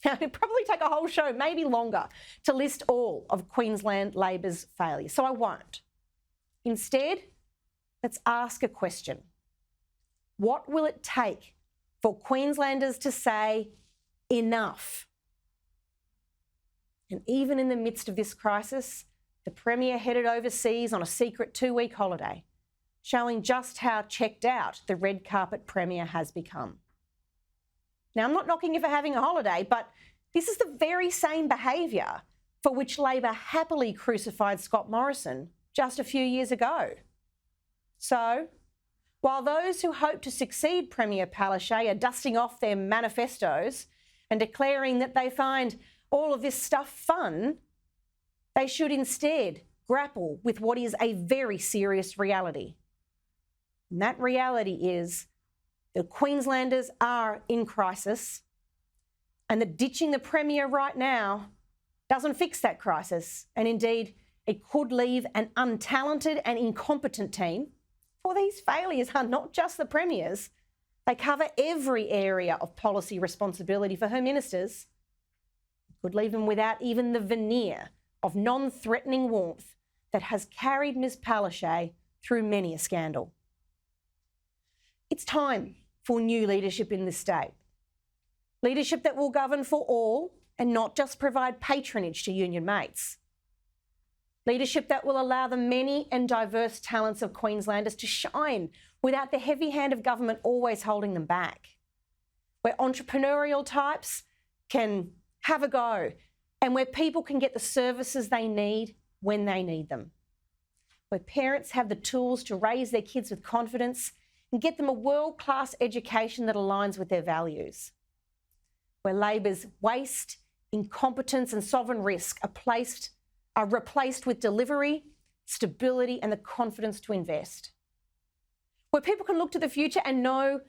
Now, it'd probably take a whole show, maybe longer, to list all of Queensland Labor's failures, so I won't. Instead, let's ask a question. What will it take for Queenslanders to say enough? And even in the midst of this crisis, the Premier headed overseas on a secret 2-week holiday, showing just how checked out the red carpet Premier has become. Now, I'm not knocking you for having a holiday, but this is the very same behaviour for which Labor happily crucified Scott Morrison just a few years ago. So, while those who hope to succeed Premier Palaszczuk are dusting off their manifestos and declaring that they find all of this stuff fun, they should instead grapple with what is a very serious reality. And that reality is that Queenslanders are in crisis, and that ditching the Premier right now doesn't fix that crisis. And indeed, it could leave an untalented and incompetent team, for these failures are not just the Premier's. They cover every area of policy responsibility for her ministers. It could leave them without even the veneer of non-threatening warmth that has carried Ms Palaszczuk through many a scandal. It's time for new leadership in this state. Leadership that will govern for all and not just provide patronage to union mates. Leadership that will allow the many and diverse talents of Queenslanders to shine without the heavy hand of government always holding them back. Where entrepreneurial types can have a go and where people can get the services they need when they need them. Where parents have the tools to raise their kids with confidence and get them a world-class education that aligns with their values. Where Labor's waste, incompetence and sovereign risk are replaced with delivery, stability and the confidence to invest. Where people can look to the future and know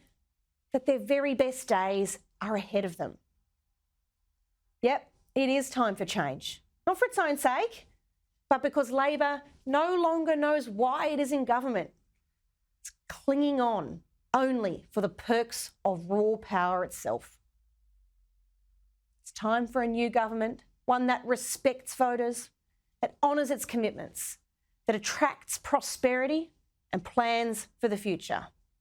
that their very best days are ahead of them. Yep, it is time for change. Not for its own sake, but because Labor no longer knows why it is in government. It's clinging on only for the perks of raw power itself. It's time for a new government, one that respects voters, that honours its commitments, that attracts prosperity and plans for the future.